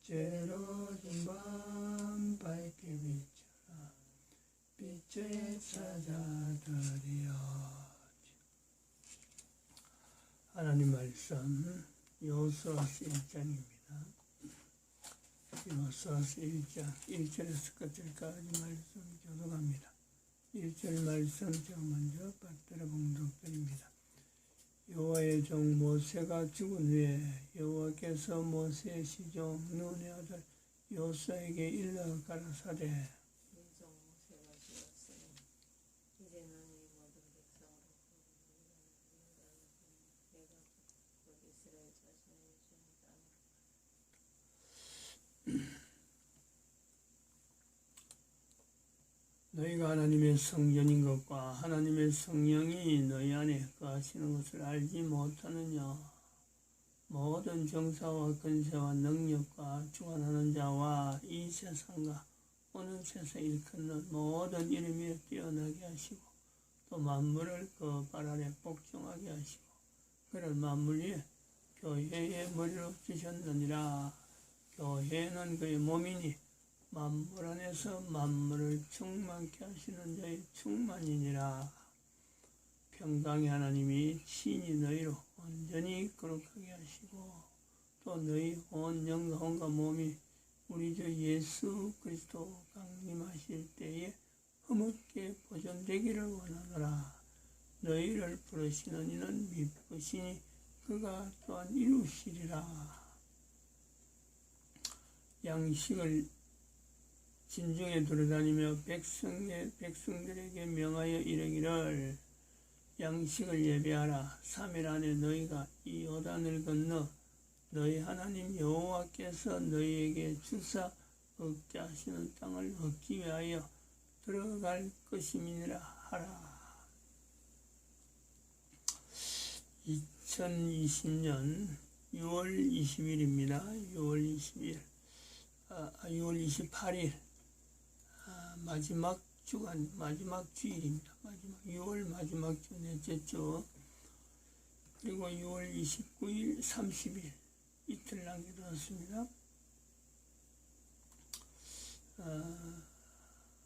죄로진 밤 밝게 비춰라 빛의 사자들이여. 하나님 말씀 여호수아서 1장입니다. 여호수아서 1장 1절에서 끝절까지 말씀 교독합니다. 1절 말씀 제가 먼저 받들어 봉독드립니다. 여호와의 종 모세가 죽은 후에 여호와께서 모세의 시종 눈의 아들 여호수아에게 일러 가라사대 민족 모세가 되었으니 이제는 이 모든 백성으로 내가 곧 이스라엘 자손의 유전의 땅으로 너희가 하나님의 성전인 것과 하나님의 성령이 너희 안에 거하시는 것을 알지 못하느냐. 모든 정사와 권세와 능력과 주관하는 자와 이 세상과 어느 세상에 일컫는 모든 이름에 뛰어나게 하시고 또 만물을 그 발 아래 복종하게 하시고 그를 만물 위에 교회의 머리로 주셨느니라. 교회는 그의 몸이니 만물 안에서 만물을 충만케 하시는 자의 충만이니라. 평강의 하나님이 친히 너희로 온전히 거룩하게 하시고 또 너희 온 영과 혼과 몸이 우리 주 예수 그리스도 강림하실 때에 흐뭇게 보존되기를 원하노라. 너희를 부르시는 이는 미쁘시니 그가 또한 이루시리라. 양식을 진중에 돌아다니며 백성들에게 명하여 이르기를 양식을 예배하라. 3일 안에 너희가 이 요단을 건너 너희 하나님 여호와께서 너희에게 주사 얻게 하시는 땅을 얻기 위하여 들어갈 것임이니라 하라. 2020년 6월 20일입니다. 6월 28일 마지막 주간, 마지막 주일입니다. 6월 마지막 주, 넷째 주. 그리고 6월 29일, 30일 이틀 남겨두었습니다.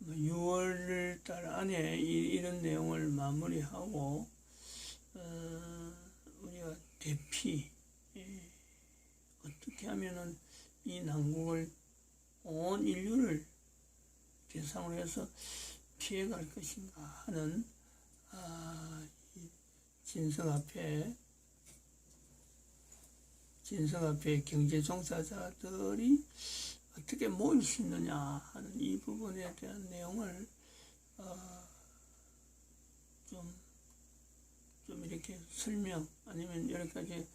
6월 달 안에 이런 내용을 마무리하고 우리가 대피 어떻게 하면은 이 난국을 온 인류를 대상으로 해서 피해갈 것인가 하는 진성 앞에 경제 종사자들이 어떻게 모일 수 있느냐 하는 이 부분에 대한 내용을 좀 이렇게 설명 아니면 여러 가지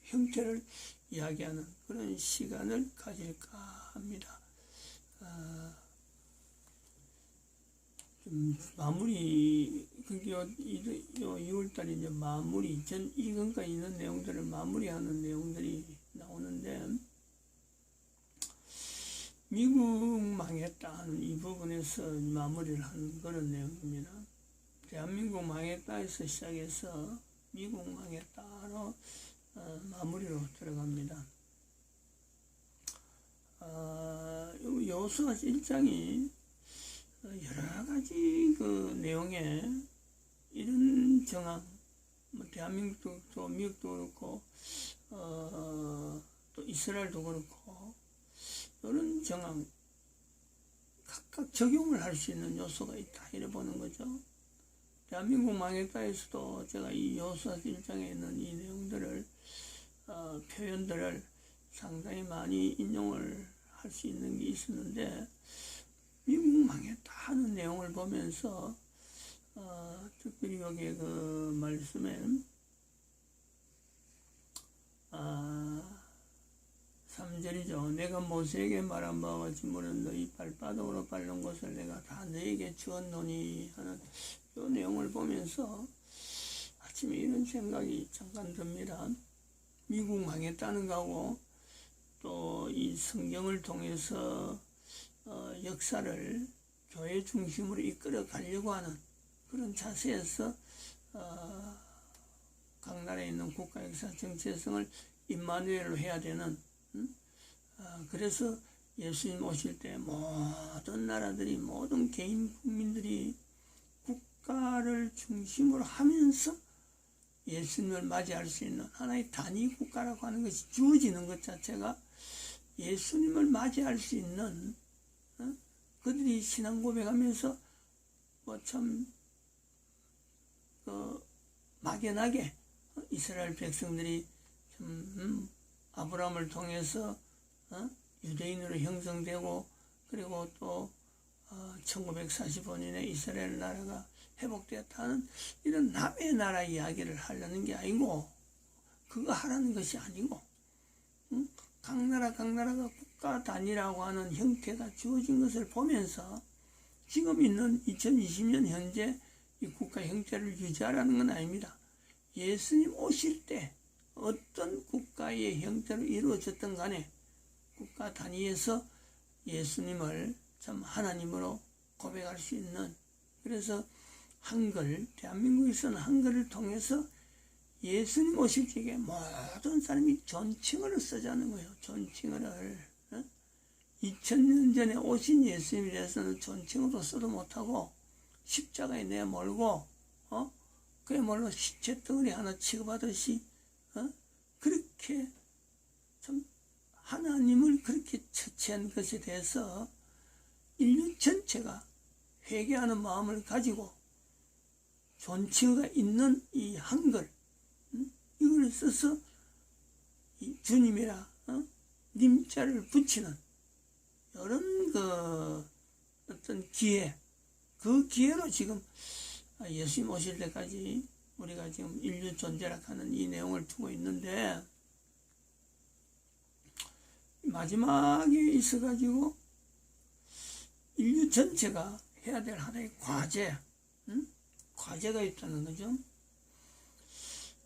형태를 이야기하는 그런 시간을 가질까 합니다. 좀 마무리, 그게 6월달에 이제 마무리, 이건가 있는 내용들을 마무리하는 내용들이 나오는데, 미국 망했다 하는 이 부분에서 마무리를 하는 그런 내용입니다. 대한민국 망했다에서 시작해서 미국 망했다로 마무리로 들어갑니다. 여호수아 1장이 여러 가지 그 내용에 이런 정황, 대한민국도 미국도 그렇고 또 이스라엘도 그렇고 이런 정황 각각 적용을 할 수 있는 요소가 있다 이래 보는 거죠. 대한민국 망했다에서도 제가 이 여호수아 1장에 있는 이 내용들을 표현들을 상당히 많이 인용을 할 수 있는 게 있었는데 미국 망했다 하는 내용을 보면서 특별히 여기에 그 말씀에 3절이죠. 내가 모세에게 말한 바와 같이 물은 너희 발바닥으로 밟는 것을 내가 다 너희에게 주었노니 하는 이 내용을 보면서 아침에 이런 생각이 잠깐 듭니다. 미국 망했다는 거하고 또 이 성경을 통해서 역사를 교회 중심으로 이끌어 가려고 하는 그런 자세에서 각 나라에 있는 국가 역사 정체성을 임마누엘로 해야 되는 그래서 예수님 오실 때 모든 나라들이, 모든 개인 국민들이 국가를 중심으로 하면서 예수님을 맞이할 수 있는 하나의 단위 국가라고 하는 것이 주어지는 것 자체가 예수님을 맞이할 수 있는, 그들이 신앙 고백하면서 막연하게 이스라엘 백성들이 아브라함을 통해서 유대인으로 형성되고, 그리고 또 1945년에 이스라엘 나라가 회복되었다는 이런 남의 나라 이야기를 하려는 게 아니고, 그거 하라는 것이 아니고, 각 나라가 국가 단위라고 하는 형태가 주어진 것을 보면서 지금 있는 2020년 현재 이 국가 형태를 유지하라는 건 아닙니다. 예수님 오실 때 어떤 국가의 형태로 이루어졌든 간에 국가 단위에서 예수님을 참 하나님으로 고백할 수 있는, 그래서 한글, 대한민국에서는 한글을 통해서 예수님 오실 적에 모든 사람이 존칭어를 쓰자는 거예요. 존칭어를. 2000년 전에 오신 예수님에 대해서는 존칭어도 써도 못하고 십자가에 내몰고 그야말로 시체 덩어리 하나 취급하듯이 그렇게 참 하나님을 그렇게 처치한 것에 대해서 인류 전체가 회개하는 마음을 가지고 존칭어가 있는 이 한글, 이걸 써서 이 주님이라 님자를 붙이는 이런 어떤 기회, 그 기회로 지금 예수님 오실 때까지 우리가 지금 인류 존재라 하는 이 내용을 두고 있는데, 마지막에 있어가지고 인류 전체가 해야 될 하나의 과제가 있다는 거죠.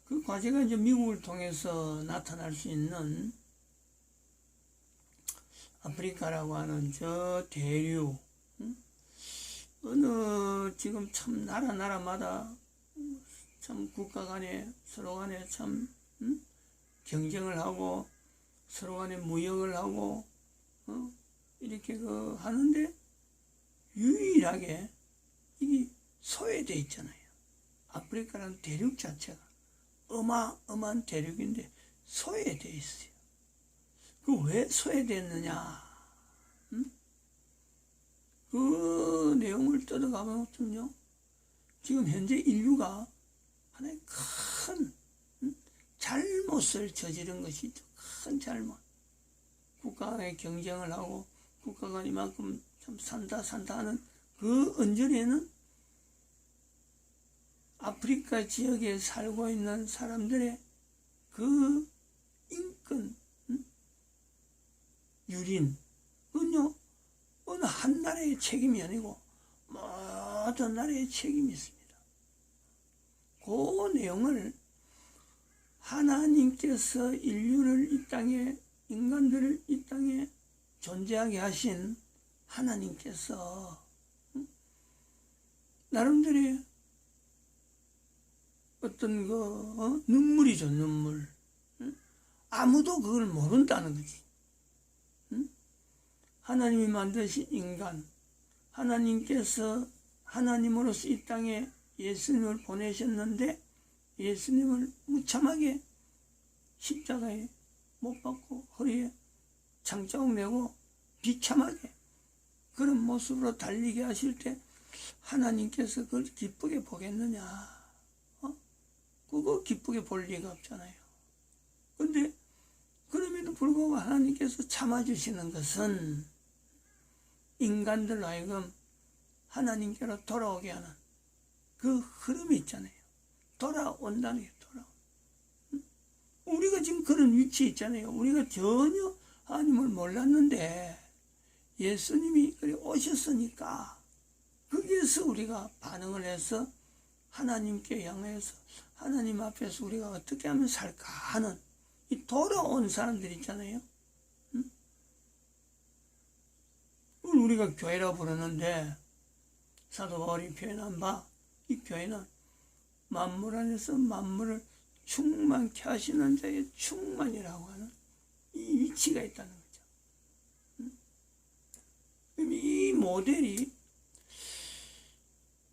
그 과제가 이제 미국을 통해서 나타날 수 있는 아프리카라고 하는 저 대륙, 어느 지금 참 나라마다 참 국가 간에 서로 간에 참 경쟁을 하고 서로 간에 무역을 하고 이렇게 하는데 유일하게 이게 소외되어 있잖아요. 아프리카라는 대륙 자체가 어마어마한 대륙인데 소외되어 있어요. 그 왜 소외됐느냐? 그 내용을 뜯어가보면요, 지금 현재 인류가 하나의 큰 잘못을 저지른 것이죠. 큰 잘못. 국가 간의 경쟁을 하고 국가가 이만큼 참 산다 하는 그 언저리에는 아프리카 지역에 살고 있는 사람들의 그 인권, 유린, 그건요, 어느 한 나라의 책임이 아니고 모든 나라의 책임이 있습니다. 그 내용을 하나님께서 인류를 이 땅에, 인간들을 이 땅에 존재하게 하신 하나님께서 나름대로의 어떤 눈물이죠, 눈물. 아무도 그걸 모른다는 거지. 하나님이 만드신 인간, 하나님께서 하나님으로서 이 땅에 예수님을 보내셨는데 예수님을 무참하게 십자가에 못 박고 허리에 장자국 내고 비참하게 그런 모습으로 달리게 하실 때 하나님께서 그걸 기쁘게 보겠느냐? 그거 기쁘게 볼 리가 없잖아요. 근데 그럼에도 불구하고 하나님께서 참아주시는 것은 인간들로 하여금 하나님께로 돌아오게 하는 그 흐름이 있잖아요. 돌아온다는 게 우리가 지금 그런 위치에 있잖아요. 우리가 전혀 하나님을 몰랐는데 예수님이 오셨으니까 거기에서 우리가 반응을 해서 하나님께 향해서 하나님 앞에서 우리가 어떻게 하면 살까 하는 이 돌아온 사람들 있잖아요. 우리가 교회라고 부르는데 사도 바울이 표현한 바, 이 교회는 만물 안에서 만물을 충만케 하시는 자의 충만이라고 하는 이 위치가 있다는 거죠. 모델이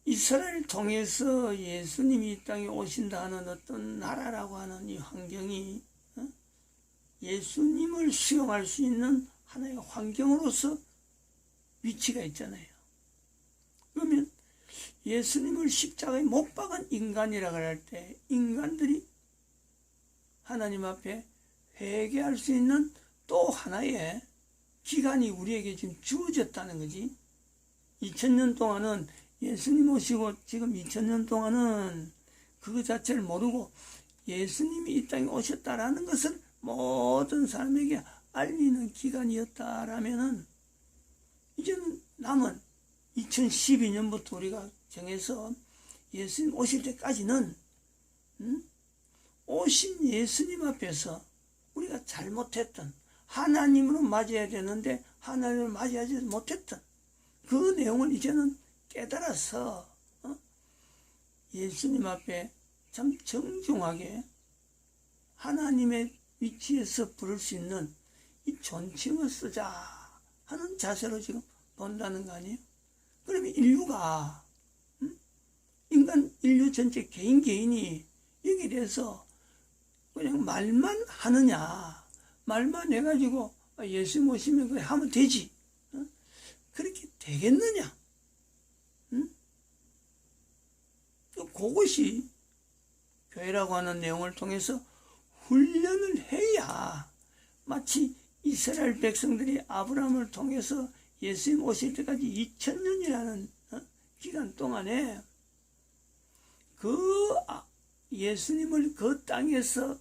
이스라엘을 통해서 예수님이 이 땅에 오신다 하는 어떤 나라라고 하는 이 환경이 예수님을 수용할 수 있는 하나의 환경으로서 위치가 있잖아요. 그러면 예수님을 십자가에 못 박은 인간이라고 할 때 인간들이 하나님 앞에 회개할 수 있는 또 하나의 기간이 우리에게 지금 주어졌다는 거지. 2000년 동안은 예수님 오시고 지금 2000년 동안은 그거 자체를 모르고 예수님이 이 땅에 오셨다라는 것을 모든 사람에게 알리는 기간이었다라면은 이제는 남은 2012년부터 우리가 정해서 예수님 오실 때까지는 오신 예수님 앞에서 우리가 잘못했던 하나님으로 맞이해야 되는데 하나님을 맞이하지 못했던 그 내용을 이제는 깨달아서 예수님 앞에 참 정중하게 하나님의 위치에서 부를 수 있는 이 존칭을 쓰자 하는 자세로 지금 본다는 거 아니에요? 그러면 인류가 인류 전체 개인이 여기에 대해서 그냥 말만 하느냐, 말만 해가지고 예수 모시면 그래 하면 되지, 그렇게 되겠느냐? 그것이 교회라고 하는 내용을 통해서 훈련을 해야 마치 이스라엘 백성들이 아브라함을 통해서 예수님 오실 때까지 2000년이라는 기간 동안에 그 예수님을 그 땅에서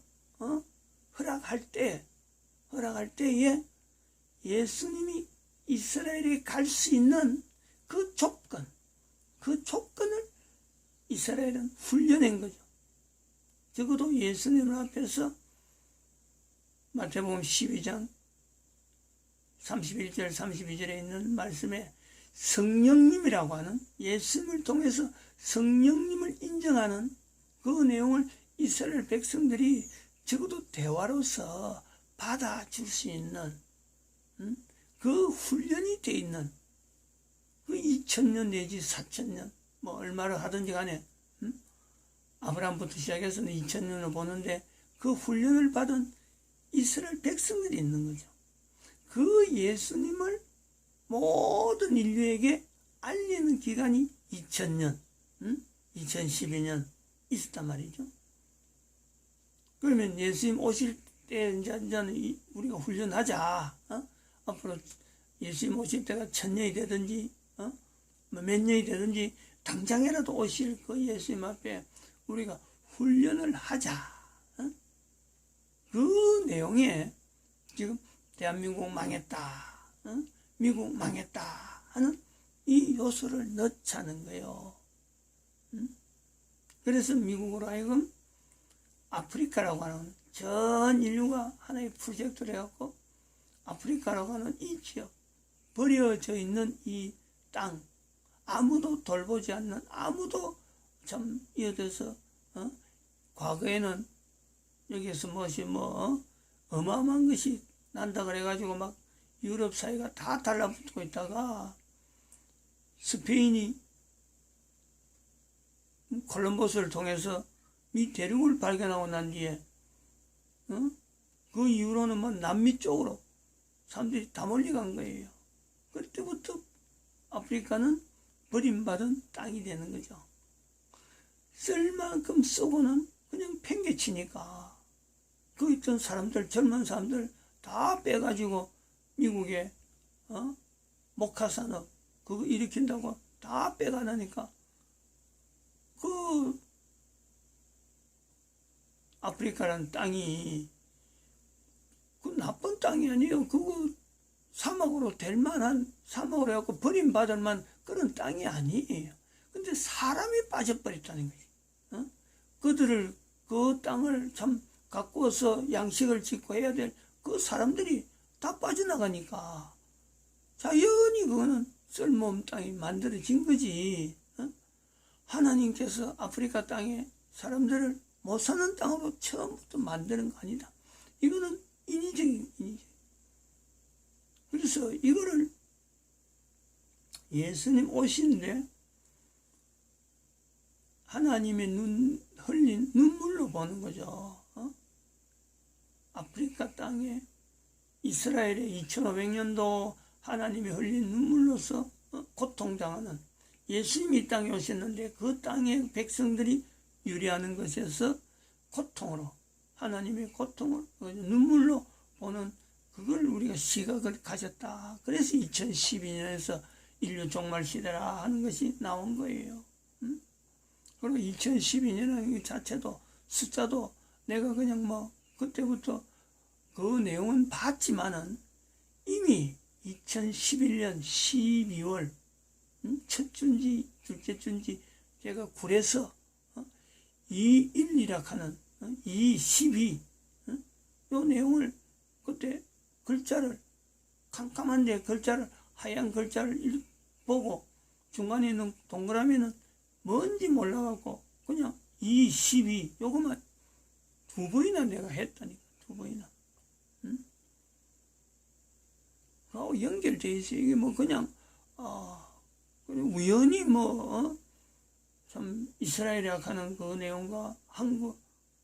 허락할 때에 예수님이 이스라엘에 갈 수 있는 그 조건을 이스라엘은 훈련한 거죠. 적어도 예수님 앞에서 마태복음 12장 31절 32절에 있는 말씀에 성령님이라고 하는 예수님을 통해서 성령님을 인정하는 그 내용을 이스라엘 백성들이 적어도 대화로서 받아줄 수 있는 그 훈련이 돼 있는 그 2000년 내지 4000년 뭐 얼마를 하든지 간에 아브라함부터 시작해서 2000년을 보는데 그 훈련을 받은 이스라엘 백성들이 있는 거죠. 그 예수님을 모든 인류에게 알리는 기간이 2000년, 2012년 있었단 말이죠. 그러면 예수님 오실 때 이제는 우리가 훈련하자. 앞으로 예수님 오실 때가 1000년이 되든지 몇 년이 되든지 당장이라도 오실 그 예수님 앞에 우리가 훈련을 하자. 그 내용에 지금 대한민국 망했다, 미국 망했다 하는 이 요소를 넣자는 거예요. 그래서 미국으로 하여금 아프리카라고 하는 전 인류가 하나의 프로젝트를 해갖고 아프리카라고 하는 이 지역, 버려져 있는 이 땅, 아무도 돌보지 않는, 아무도 참 이어져서 과거에는 여기에서 어마어마한 것이 난다 그래가지고 막 유럽 사회가 다 달라붙고 있다가 스페인이 콜럼버스를 통해서 미 대륙을 발견하고 난 뒤에 그 이후로는 뭐 남미 쪽으로 사람들이 다 몰려간 거예요. 그때부터 아프리카는 버림받은 땅이 되는 거죠. 쓸 만큼 쓰고는 그냥 팽개치니까 그 있던 사람들, 젊은 사람들 다 빼가지고 미국에 목화산업 그거 일으킨다고 다 빼가니까 그 아프리카라는 땅이 그 나쁜 땅이 아니에요. 그거 사막으로 될 만한, 사막으로 해갖고 버림받을 만 그런 땅이 아니에요. 근데 사람이 빠져버렸다는 거지. 그들을, 그 땅을 참 가꾸어서 양식을 짓고 해야 될 그 사람들이 다 빠져나가니까 자연히 그거는 쓸모없는 땅이 만들어진 거지. 하나님께서 아프리카 땅에 사람들을 못 사는 땅으로 처음부터 만드는 거 아니다. 이거는 인위적인. 그래서 이거를 예수님 오신데 하나님의 흘린 눈물로 보는 거죠. 아프리카 땅에 이스라엘의 2500년도 하나님이 흘린 눈물로서 고통당하는 예수님이 이 땅에 오셨는데 그 땅의 백성들이 유리하는 것에서 고통으로 하나님의 고통을 눈물로 보는 그걸 우리가 시각을 가졌다. 그래서 2012년에서 인류 종말 시대라 하는 것이 나온 거예요. 그리고 2012년은 자체도 숫자도 내가 그냥 뭐 그때부터 그 내용은 봤지만은 이미 2011년 12월 첫 주인지 둘째 주인지 제가 굴에서 2.1이라 하는 2.12 요 내용을 그때 글자를 캄캄한데 글자를 하얀 글자를 보고 중간에 있는 동그라미는 뭔지 몰라갖고 그냥 2.12 요것만 2번이나 내가 했다니까 2번이나 그하고 연결되어 있어요. 이게 뭐 그냥 우연히 참 이스라엘이라 하는 그 내용과 한국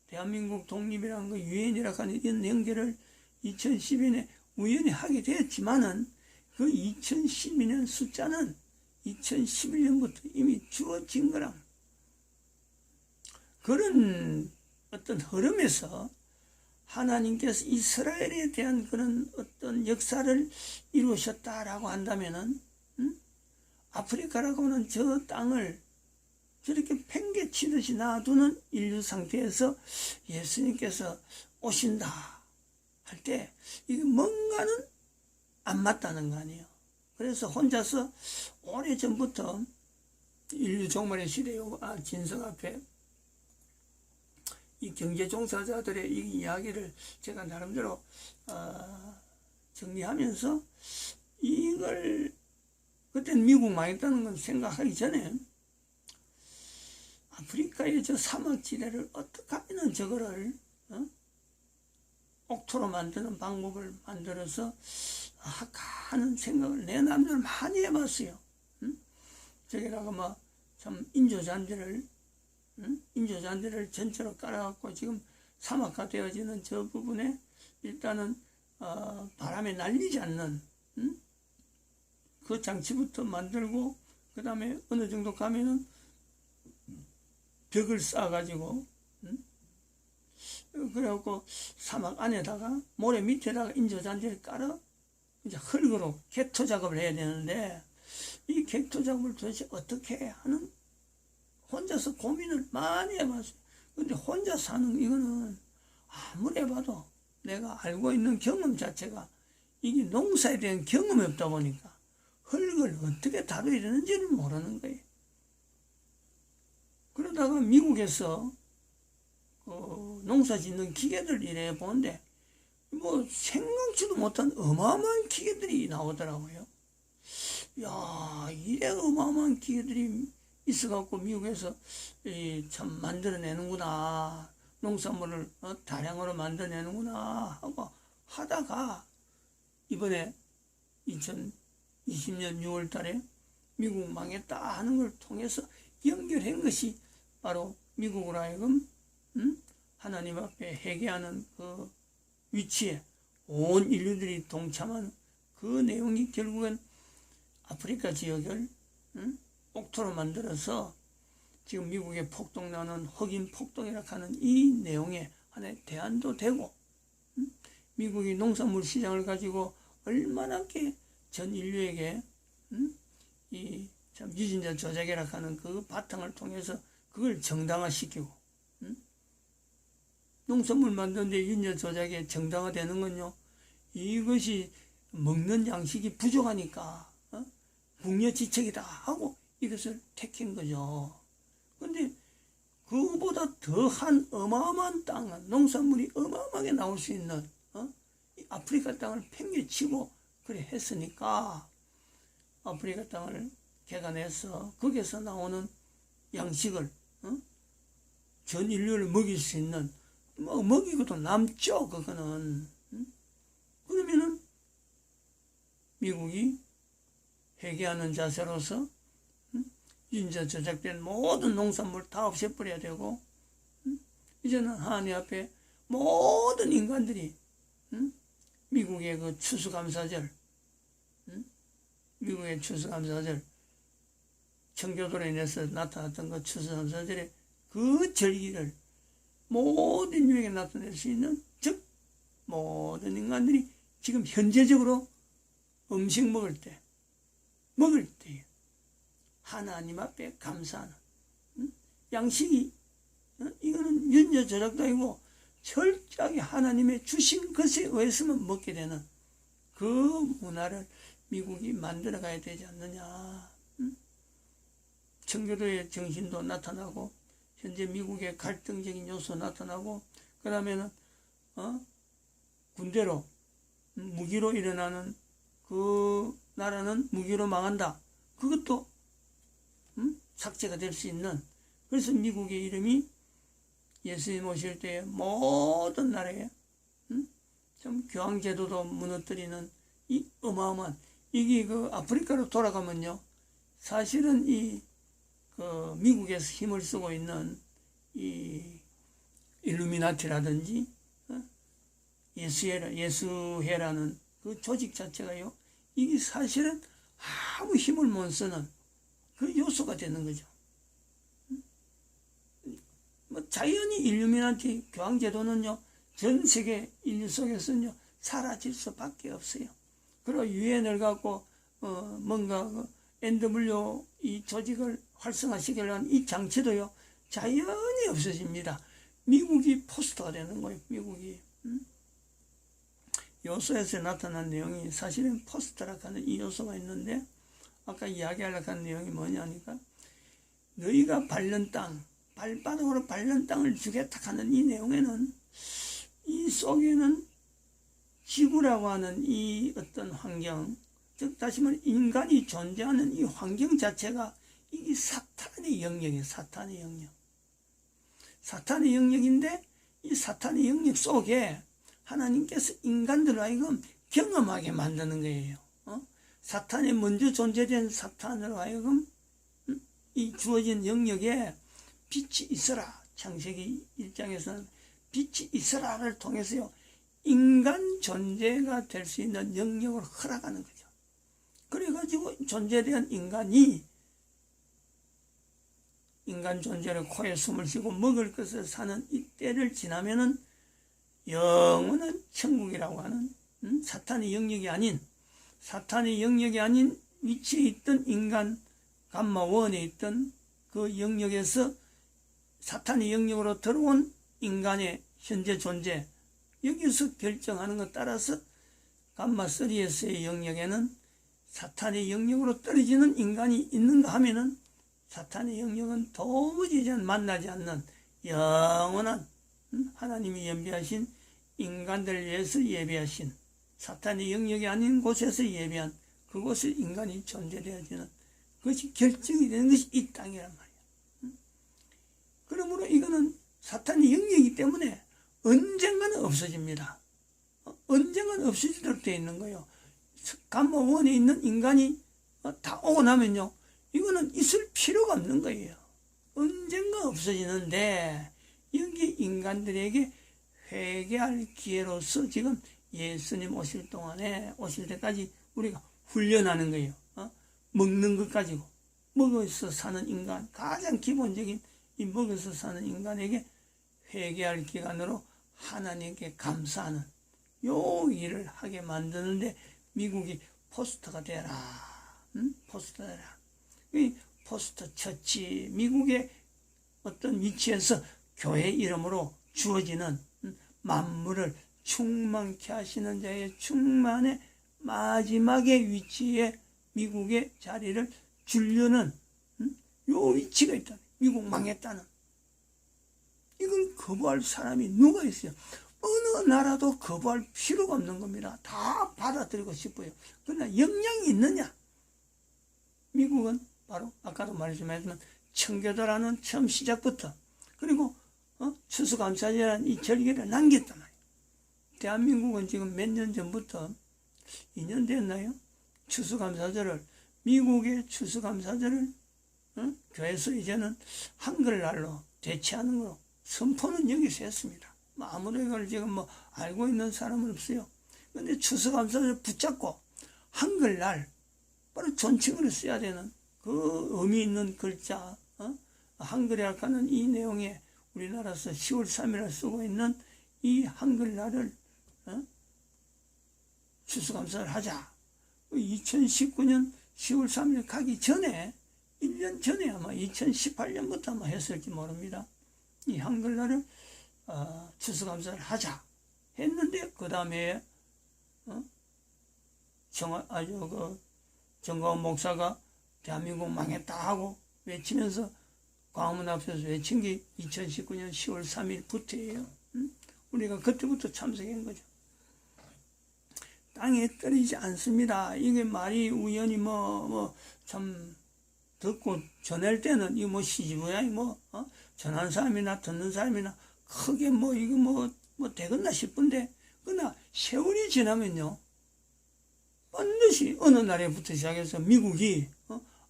대한민국 독립이라는 거 유엔이라 하는 이런 연결을 2012년에 우연히 하게 되었지만은 그 2012년 숫자는 2011년부터 이미 주어진 거랑 그런 어떤 흐름에서 하나님께서 이스라엘에 대한 그런 어떤 역사를 이루셨다라고 한다면은 아프리카라고 하는 저 땅을 저렇게 팽개치듯이 놔두는 인류 상태에서 예수님께서 오신다 할 때 이게 뭔가는 안 맞다는 거 아니에요. 그래서 혼자서 오래전부터 인류 종말의 시대 진성 앞에 이 경제 종사자들의 이 이야기를 제가 나름대로 정리하면서 이걸 그때는 미국 망했다는 건 생각하기 전에 아프리카의 저 사막지대를 어떻게 하면 저거를 옥토로 만드는 방법을 만들어서 하는 생각을 내 남들 많이 해봤어요. 저기다가 참 인조잔디를 전체로 깔아갖고 지금 사막화 되어지는 저 부분에 일단은 바람에 날리지 않는 그 장치부터 만들고 그 다음에 어느 정도 가면은 벽을 쌓아가지고 그래갖고 사막 안에다가 모래 밑에다가 인조잔디를 깔아 이제 흙으로 객토 작업을 해야 되는데 이 객토 작업을 도대체 어떻게 하는 혼자서 고민을 많이 해봤어요. 근데 혼자서 하는 이거는 아무리 해봐도 내가 알고 있는 경험 자체가 이게 농사에 대한 경험이 없다 보니까 흙을 어떻게 다뤄야 되는지를 모르는 거예요. 그러다가 미국에서 농사 짓는 기계들 이래 보는데 생각지도 못한 어마어마한 기계들이 나오더라고요. 야, 이래 어마어마한 기계들이 있어갖고 미국에서 참 만들어내는구나. 농산물을 다량으로 만들어내는구나 하고 하다가 이번에 2020년 6월 달에 미국 망했다 하는 걸 통해서 연결한 것이 바로 미국으로 하여금 하나님 앞에 회개하는 그 위치에 온 인류들이 동참한 그 내용이 결국은 아프리카 지역을 옥토로 만들어서 지금 미국의 폭동나는 흑인 폭동이라 하는 이 내용에 하나의 대안도 되고 미국이 농산물 시장을 가지고 얼마나 전 인류에게 이 참 유전자 조작이라 하는 그 바탕을 통해서 그걸 정당화시키고 농산물 만드는데 유전자 조작이 정당화되는 건요 이것이 먹는 양식이 부족하니까 궁여지책이다 하고 이것을 택한 거죠. 근데 그거보다 더한 어마어마한 땅은 농산물이 어마어마하게 나올 수 있는 이 아프리카 땅을 팽개치고 그래 했으니까 아프리카 땅을 개간해서 거기서 나오는 양식을 전 인류를 먹일 수 있는 먹이고도 남죠. 그거는 그러면은 미국이 회개하는 자세로서 인자 저작된 모든 농산물 다 없애버려야 되고, 이제는 하나님 앞에 모든 인간들이 미국의 그 추수감사절, 미국의 추수감사절, 청교도로 인해서 나타났던 그 추수감사절의 그 절기를 모든 유형에 나타낼 수 있는, 즉 모든 인간들이 지금 현재적으로 음식 먹을 때 하나님 앞에 감사하는, 양식이 이거는 윤여 저작도 아니고 철저하게 하나님의 주신 것에 의해서만 먹게 되는 그 문화를 미국이 만들어 가야 되지 않느냐. 청교도의 정신도 나타나고, 현재 미국의 갈등적인 요소 나타나고, 그 다음에는 군대로 무기로 일어나는 그 나라는 무기로 망한다. 그것도 삭제가 될 수 있는, 그래서 미국의 이름이 예수님 오실 때에 모든 나라에 참 교황제도도 무너뜨리는 이 어마어마한, 이게 그 아프리카로 돌아가면요, 사실은 이 그 미국에서 힘을 쓰고 있는 이 일루미나티라든지 예수회라는 그 조직 자체가요, 이게 사실은 아무 힘을 못 쓰는 그 요소가 되는 거죠. 뭐 자연히 일루미나티 교황제도는요, 전 세계 인류 속에서는요 사라질 수밖에 없어요. 그리고 유엔을 갖고 뭔가 그 NW 이 조직을 활성화시키려는 이 장치도요 자연히 없어집니다. 미국이 포스터가 되는 거예요. 미국이 요소에서 나타난 내용이 사실은 포스터라 하는 이 요소가 있는데, 아까 이야기하려고 한 내용이 뭐냐니까, 너희가 밟는 땅, 발바닥으로 밟는 땅을 주겠다 하는 이 내용에는, 이 속에는 지구라고 하는 이 어떤 환경, 즉 다시 말해 인간이 존재하는 이 환경 자체가 이게 사탄의 영역이에요. 사탄의 영역. 사탄의 영역인데, 이 사탄의 영역 속에 하나님께서 인간들로 하여금 경험하게 만드는 거예요. 사탄이 먼저 존재된 사탄으로 하여금 이 주어진 영역에 빛이 있어라. 창세기 1장에서는 빛이 있어라를 통해서요, 인간 존재가 될 수 있는 영역을 허락하는 거죠. 그래가지고 존재된 인간이 인간 존재를 코에 숨을 쉬고 먹을 것을 사는 이 때를 지나면은 영원한 천국이라고 하는 사탄의 영역이 아닌 위치에 있던 인간 감마원에 있던 그 영역에서 사탄의 영역으로 들어온 인간의 현재 존재, 여기서 결정하는 것 따라서 감마3에서의 영역에는 사탄의 영역으로 떨어지는 인간이 있는가 하면은 사탄의 영역은 도무지 이제 만나지 않는 영원한 하나님이 예비하신 인간들을 위해서 예비하신 사탄의 영역이 아닌 곳에서 예비한 그곳에 인간이 존재되어지는 그것이 결정이 되는 것이 이 땅이란 말이야. 그러므로 이거는 사탄의 영역이기 때문에 언젠가는 없어집니다. 언젠가는 없어지도록 되어 있는 거예요. 감마원에 있는 인간이 다 오고 나면요, 이거는 있을 필요가 없는 거예요. 언젠가 없어지는데, 여기 인간들에게 회개할 기회로서 지금 예수님 오실 때까지 우리가 훈련하는 거예요. 먹는 것 가지고, 먹어서 사는 인간, 가장 기본적인 이 먹어서 사는 인간에게 회개할 기간으로 하나님께 감사하는 요 일을 하게 만드는데, 미국이 포스터가 되라. 포스터 되라. 이 포스터 처치, 미국의 어떤 위치에서 교회 이름으로 주어지는 만물을 충만케 하시는 자의 충만의 마지막의 위치에 미국의 자리를 주려는 요 위치가 있다. 미국 망했다는. 이걸 거부할 사람이 누가 있어요? 어느 나라도 거부할 필요가 없는 겁니다. 다 받아들이고 싶어요. 그러나 역량이 있느냐? 미국은 바로 아까도 말씀했지만 청교도라는 처음 시작부터, 그리고 추수감사절이라는 이 절기를 남겼단 말이에요. 대한민국은 지금 몇 년 전부터 2년 됐나요? 추수감사절을 미국의 추수감사절을 교회에서 이제는 한글날로 대체하는 거로 선포는 여기서 했습니다. 아무리 이걸 지금 뭐 알고 있는 사람은 없어요. 근데 추수감사절 붙잡고 한글날 바로 존칭으로 써야 되는 그 의미 있는 글자, 한글에 하는 이 내용에 우리나라에서 10월 3일을 쓰고 있는 이 한글날을 추수감사를 하자. 2019년 10월 3일 가기 전에 1년 전에 아마 2018년부터 아마 했을지 모릅니다. 이 한글날을 추수감사를 하자 했는데 그 다음에 정가원 목사가 대한민국 망했다 하고 외치면서 광화문 앞에서 외친 게 2019년 10월 3일부터예요. 우리가 그때부터 참석한 거죠. 땅에 떨어지지 않습니다. 이게 말이 우연히 참 듣고 전할 때는 이거 뭐 시집이야 전하는 사람이나 듣는 사람이나 크게 이거 되겠나 싶은데 그러나 세월이 지나면요 반드시 어느 날에부터 시작해서 미국이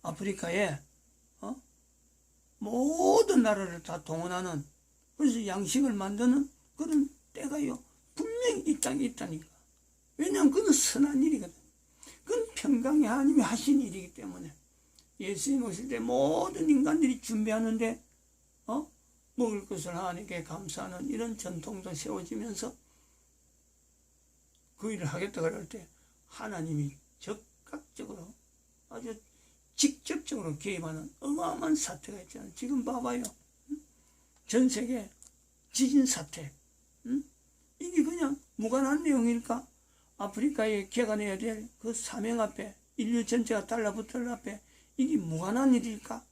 아프리카에 모든 나라를 다 동원하는 그래서 양식을 만드는 그런 때가요 분명히 이 땅에 있다니까. 왜냐하면 그건 선한 일이거든. 그건 평강의 하나님이 하신 일이기 때문에 예수님 오실 때 모든 인간들이 준비하는데 먹을 것을 하나님께 감사하는 이런 전통도 세워지면서 그 일을 하겠다 그럴 때 하나님이 적극적으로 아주 직접적으로 개입하는 어마어마한 사태가 있잖아요. 지금 봐봐요. 전 세계 지진 사태. 이게 그냥 무관한 내용일까? 아프리카에 개간해야 될 그 사명 앞에 인류 전체가 달라붙을 앞에 이게 무관한 일일까?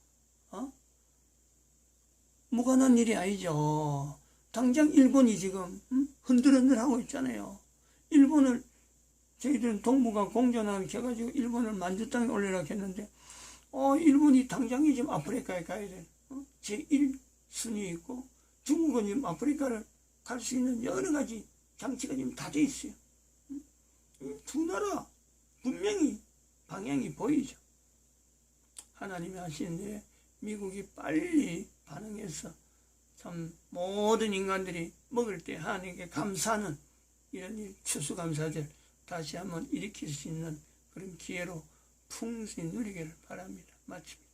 무관한 일이 아니죠. 당장 일본이 지금 흔들흔들하고 있잖아요. 일본을 저희들은 동북아 공전하게 해가지고 일본을 만주 땅에 올리라고 했는데 일본이 당장이 지금 아프리카에 가야 돼. 제1순위에 있고 중국은 지금 아프리카를 갈 수 있는 여러 가지 장치가 지금 다 돼 있어요. 두 나라 분명히 방향이 보이죠. 하나님이 하시는데 미국이 빨리 반응해서 참 모든 인간들이 먹을 때 하나님께 감사하는 이런 일 추수감사절 다시 한번 일으킬 수 있는 그런 기회로 풍성히 누리기를 바랍니다. 마칩니다.